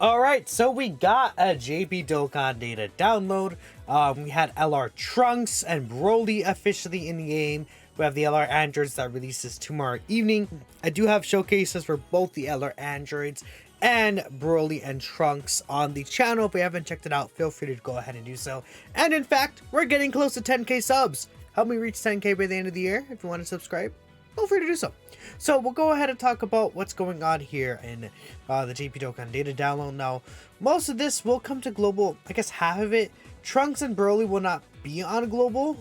Alright, so we got a JP Dokkan data download. We had LR Trunks and Broly officially in the game. We have the LR Androids that releases tomorrow evening. I do have showcases for both the LR Androids and Broly and Trunks on the channel. If you haven't checked it out, feel free to go ahead and do so. And in fact, we're getting close to 10k subs. Help me reach 10k by the end of the year. If you want to subscribe, feel free to do so. So we'll go ahead and talk about what's going on here in the JP Dokkan data download. Now, most of this will come to global. I guess half of it. Trunks and Broly will not be on global.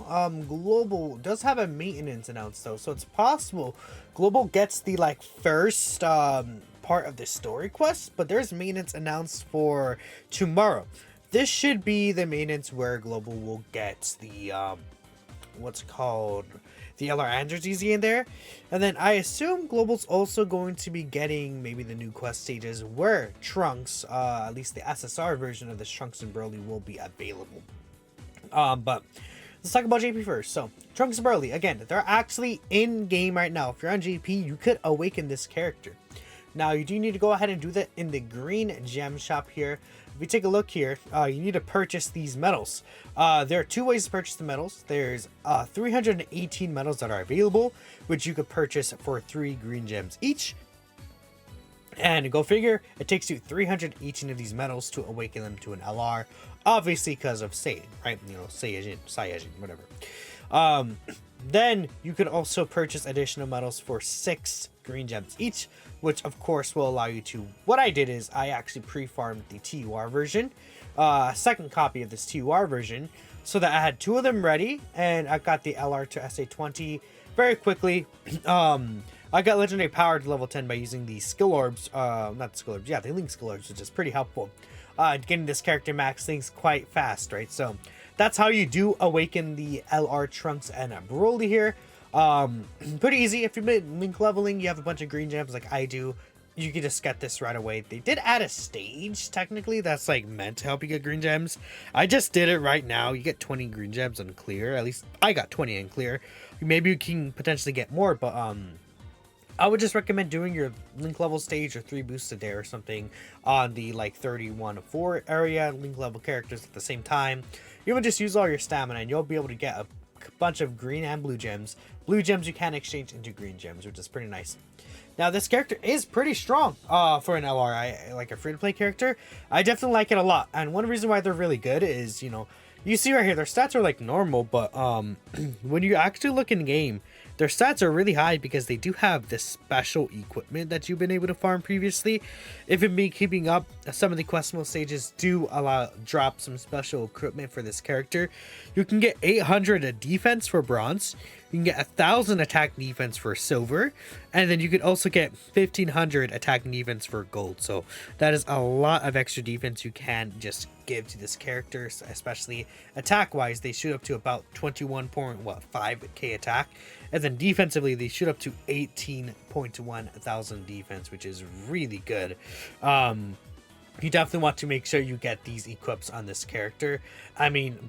Global does have a maintenance announced though, so it's possible global gets the first part of the story quest, but there's maintenance announced for tomorrow. This should be the maintenance where global will get the what's called the LR Androids easy in there. And then I assume Global's also going to be getting maybe the new quest stages where Trunks, at least the SSR version of this Trunks and Broly will be available. But let's talk about JP first. So Trunks and Broly, again, they're actually in game right now. If you're on JP, you could awaken this character. Now you do need to go ahead and do that in the green gem shop here. If you take a look here, you need to purchase these medals. There are two ways to purchase the medals. There's 318 medals that are available, which you could purchase for 3 green gems each. And go figure, it takes you 318 of these medals to awaken them to an LR. Obviously because of Saiyan, right? You know, Saiyajin, whatever. Then you could also purchase additional medals for 6 green gems each, which of course will allow you to. What I did is I actually pre-farmed the TUR version, second copy of this TUR version, so that I had 2 of them ready, and I got the LR to SA20 very quickly. I got legendary power to level 10 by using the skill orbs, not skill orbs, yeah, the link skill orbs, which is pretty helpful. Getting this character max things quite fast, right? So that's how you do awaken the LR Trunks and Broly here. Pretty easy. If you've been link leveling, you have a bunch of green gems like I do, you can just get this right away. They did add a stage technically that's meant to help you get green gems. I just did it right now. You get 20 green gems on clear. At least I got 20 in clear. Maybe you can potentially get more, but I would just recommend doing your link level stage or 3 boosts a day or something on the 31-4 area, link level characters at the same time. You would just use all your stamina and you'll be able to get a bunch of green and blue gems. Blue gems you can exchange into green gems, which is pretty nice. Now this character is pretty strong for an LR, like a free-to-play character. I definitely like it a lot, and one reason why they're really good is, you see right here, their stats are normal, but when you actually look in game, their stats are really high because they do have this special equipment that you've been able to farm previously. If you've been keeping up, some of the questable stages do drop some special equipment for this character. You can get 800 defense for bronze. You can get 1,000 attack defense for silver, and then you could also get 1,500 attack defense for gold. So that is a lot of extra defense you can just give to this character, especially attack wise. They shoot up to about 21.5k attack, and then defensively they shoot up to 18.1 thousand defense, which is really good. You definitely want to make sure you get these equips on this character. I mean,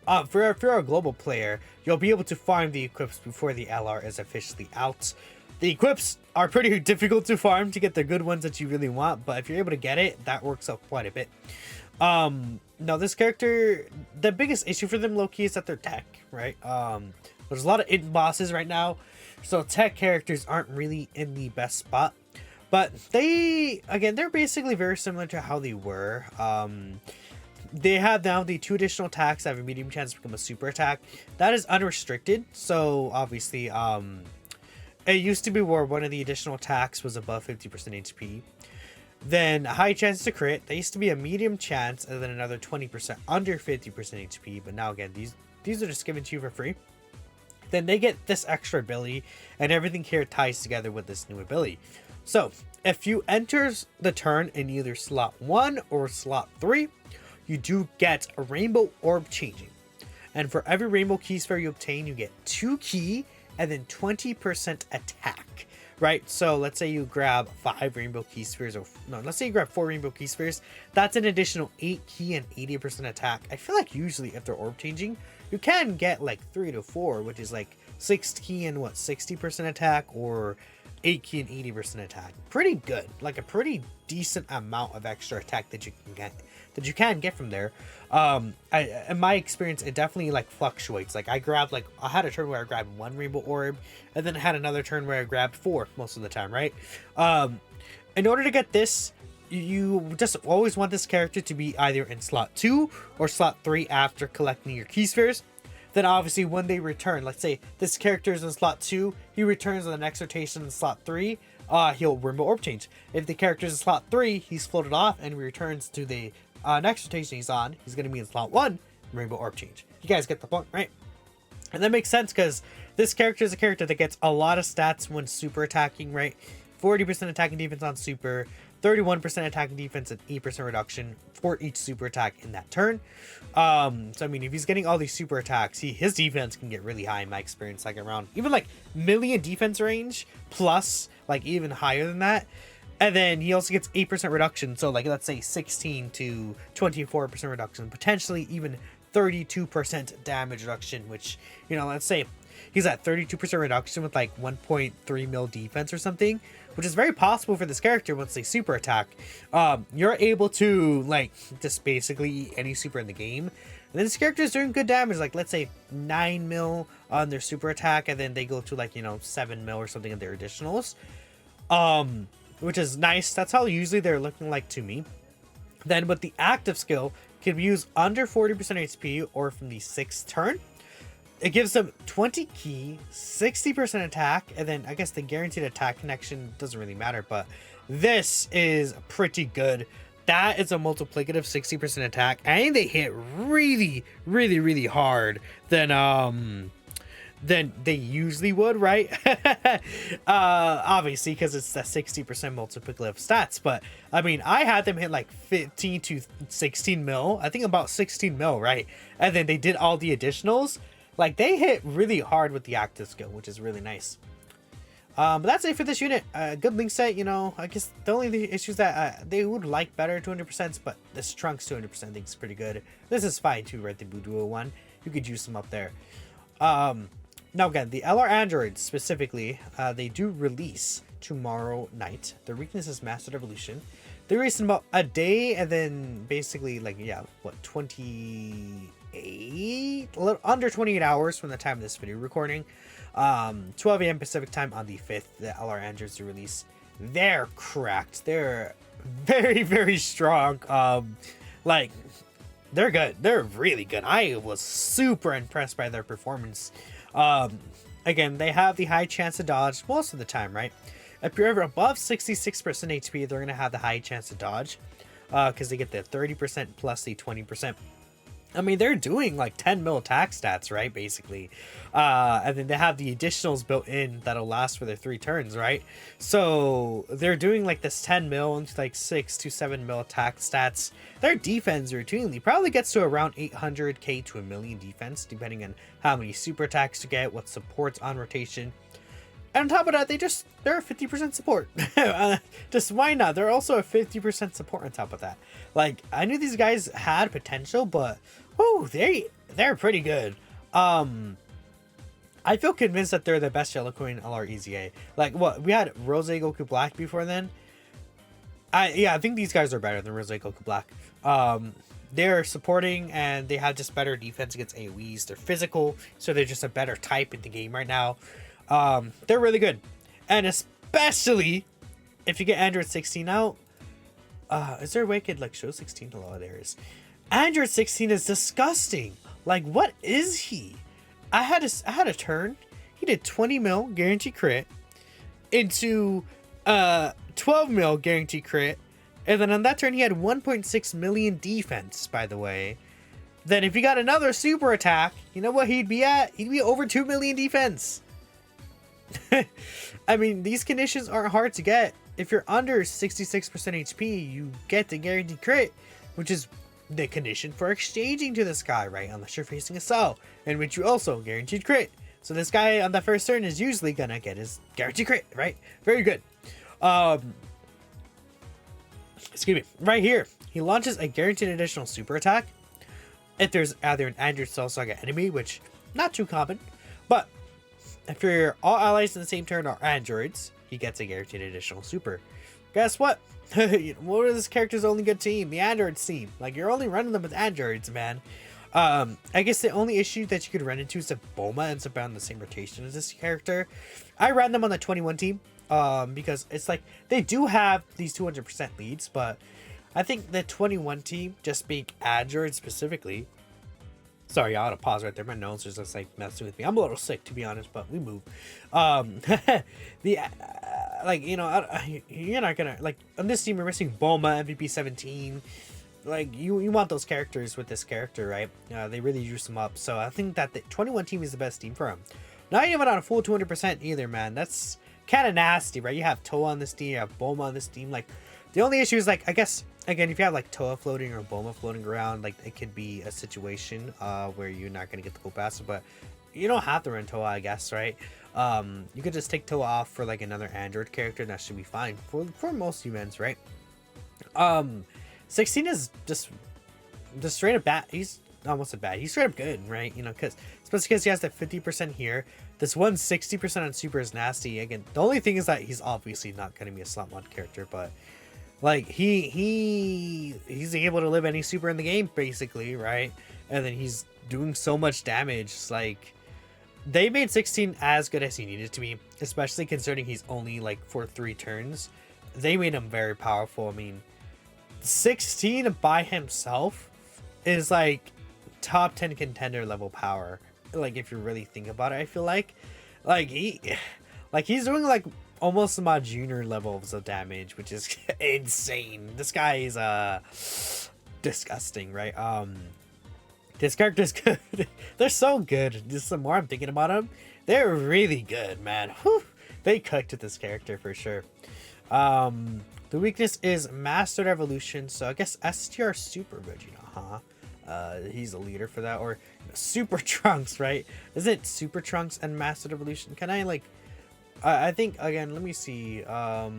if you're a global player, you'll be able to farm the equips before the LR is officially out. The equips are pretty difficult to farm to get the good ones that you really want, but if you're able to get it, that works out quite a bit. Now this character, the biggest issue for them low-key is that they're tech, right? There's a lot of int bosses right now, so tech characters aren't really in the best spot. But they're basically very similar to how they were. They have now the 2 additional attacks that have a medium chance to become a super attack. That is unrestricted, so obviously it used to be where one of the additional attacks was above 50% HP. Then a high chance to crit. That used to be a medium chance, and then another 20% under 50% HP. But now again, these are just given to you for free. Then they get this extra ability, and everything here ties together with this new ability. So if you enter the turn in either slot 1 or slot 3, you do get a rainbow orb changing. And for every rainbow key sphere you obtain, you get 2 key and then 20% attack. Right, so let's say you grab 5 rainbow key spheres, or no, let's say you grab 4 rainbow key spheres. That's an additional 8 key and 80% attack. I feel like usually if they're orb changing, you can get 3 to 4, which is 6 key and 60% attack, or 8 ki and 80% attack. Pretty good. Like a pretty decent amount of extra attack that you can get from there. In my experience, it definitely like fluctuates. Like I had a turn where I grabbed 1 rainbow orb, and then I had another turn where I grabbed 4 most of the time, right? In order to get this, you just always want this character to be either in slot 2 or slot 3 after collecting your key spheres. Then obviously when they return, let's say this character is in slot 2, he returns on the next rotation in slot 3, he'll rainbow orb change. If the character is in slot 3, he's floated off and returns to the next rotation he's on, he's going to be in slot 1, rainbow orb change. You guys get the point, right? And that makes sense because this character is a character that gets a lot of stats when super attacking, right? 40% attacking defense on super, 31% attacking defense, and 8% reduction for each super attack in that turn. So I mean, if he's getting all these super attacks, his defense can get really high in my experience, like around even like million defense range plus like even higher than that. And then he also gets 8% reduction, so like let's say 16 to 24% reduction, potentially even 32% damage reduction, which, you know, let's say he's at 32% reduction with like 1.3 mil defense or something, which is very possible for this character once they super attack. You're able to like just basically eat any super in the game. And then this character is doing good damage, like let's say 9 mil on their super attack, and then they go to like, you know, 7 mil or something in their additionals. Which is nice. That's how usually they're looking like to me. Then with the active skill, can be used under 40% HP or from the 6th turn. It gives them 20 ki, 60% attack, and then I guess the guaranteed attack connection doesn't really matter, but this is pretty good. That is a multiplicative 60% attack, and they hit really, really, really hard than they usually would, right? Obviously, because it's the 60% multiplicative stats, but I mean, I had them hit like 15 to 16 mil, I think about 16 mil, right? And then they did all the additionals. Like, they hit really hard with the active skill, which is really nice. But that's it for this unit. Good link set, you know. I guess the only issues that they would like better 200%, but this Trunks 200% I think is pretty good. This is fine too, right? The Buduo one. You could use them up there. Now again, the LR androids specifically, they do release tomorrow night. Their weakness is Mastered Evolution. They release in about a day, and then basically like, yeah, what, 28, a little under 28 hours from the time of this video recording. 12 a.m. Pacific time on the 5th, the LR androids to release. They're cracked. They're very, very strong. Like, they're good. They're really good. I was super impressed by their performance. Again, they have the high chance to dodge most of the time, right? If you're ever above 66% HP, they're going to have the high chance to dodge, because they get the 30% plus the 20%. I mean, they're doing like 10 mil attack stats, right? Basically. And then they have the additionals built in that'll last for their 3 turns, right? So they're doing like this 10 mil into like 6 to 7 mil attack stats. Their defense routinely probably gets to around 800k to a million defense, depending on how many super attacks you get, what supports on rotation. And on top of that, they're a 50% support. Just why not? They're also a 50% support on top of that. Like, I knew these guys had potential, but whoo, they're pretty good. I feel convinced that they're the best Yellow Coin LR EZA. Like, what, we had Rose Goku Black before then. I think these guys are better than Rose Goku Black. They're supporting, and they have just better defense against AoEs. They're physical, so they're just a better type in the game right now. They're really good, and especially if you get Android 16 out. Is there a way I could like show 16? Hello, there is. Android 16 is disgusting. Like, what is he? I had a turn. He did 20 mil guarantee crit into 12 mil guarantee crit, and then on that turn he had 1.6 million defense. By the way, then if he got another super attack, you know what he'd be at? He'd be over 2 million defense. I mean, these conditions aren't hard to get. If you're under 66% HP, you get the guaranteed crit, which is the condition for exchanging to this guy, right? Unless you're facing a cell, in which you also guaranteed crit. So this guy on the first turn is usually gonna get his guaranteed crit, right? Very good. Excuse me. Right here, he launches a guaranteed additional super attack if there's either an Android Cell Saga enemy, which not too common, but if your all allies in the same turn are androids, he gets a guaranteed additional super. Guess what? What is this character's only good team? The androids team. Like, you're only running them with androids, man. I guess the only issue that you could run into is that Bulma ends up on the same rotation as this character. I ran them on the 21 team, because it's like, they do have these 200% leads, but I think the 21 team, just being android specifically, sorry, I ought to pause right there. My nose is just like messing with me. I'm a little sick, to be honest, but we move. Like, you know, you're not gonna, like, on this team, we're missing Bulma, MVP 17. Like, you want those characters with this character, right? They really juice them up. So I think that the 21 team is the best team for him. Not even on a full 200% either, man. That's kind of nasty, right? You have Toa on this team, you have Bulma on this team. Like, the only issue is, like, I guess, again, if you have, like, Toa floating or Bulma floating around, like, it could be a situation where you're not going to get the gold pass. But you don't have to run Toa, I guess, right? You could just take Toa off for, like, another android character, and that should be fine for most humans, right? 16 is just straight up bad. He's almost a bad. He's straight up good, right? You know, because especially because he has that 50% here. This 160% on super is nasty. Again, the only thing is that he's obviously not going to be a slot mod character, but like he's able to live any super in the game basically, right? And then he's doing so much damage. It's like they made 16 as good as he needed to be, especially considering he's only like for 3 turns. They made him very powerful. I mean, 16 by himself is like top 10 contender level power. Like, if you really think about it, I feel like he's doing like almost my junior levels of damage, which is insane. This guy is disgusting, right? This character's good. They're so good. Just the more I'm thinking about them, they're really good, man. Whew. They cooked with this character for sure. The weakness is Mastered Evolution, so I guess STR Super Vegeta, huh? He's a leader for that, or Super Trunks, right? Is it Super Trunks and Mastered Evolution? Can I, like, I think, again, let me see, I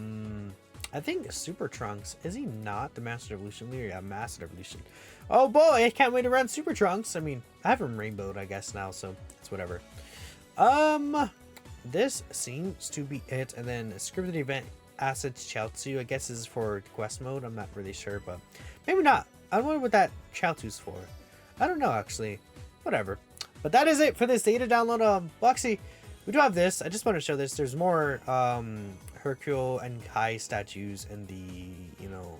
think Super Trunks, is he not the Mastered Evolution leader? Yeah, Mastered Evolution. Oh boy, I can't wait to run Super Trunks. I mean, I have him rainbowed, I guess, now, so it's whatever. This seems to be it, and then scripted event assets Chaozu, I guess is for quest mode. I'm not really sure, but maybe not. I wonder what that Chaozu's for. I don't know, actually. Whatever. But that is it for this data download. Well, actually, we do have this. I just want to show this. There's more Hercule and Kai statues in the, you know,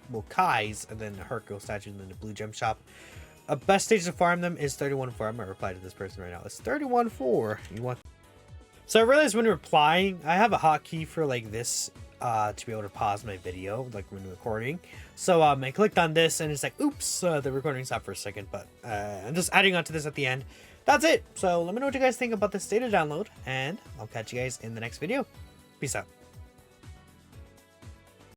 well, Kai's and then Hercule statues in the Blue Gem shop. Best stage to farm them is 31-4. I'm gonna reply to this person right now. It's 31-4. You want? So I realized when replying, I have a hotkey for like this to be able to pause my video, like when recording. So I clicked on this and it's like, oops, the recording stopped for a second, but I'm just adding on to this at the end. That's it. So let me know what you guys think about this data download, and I'll catch you guys in the next video. Peace out.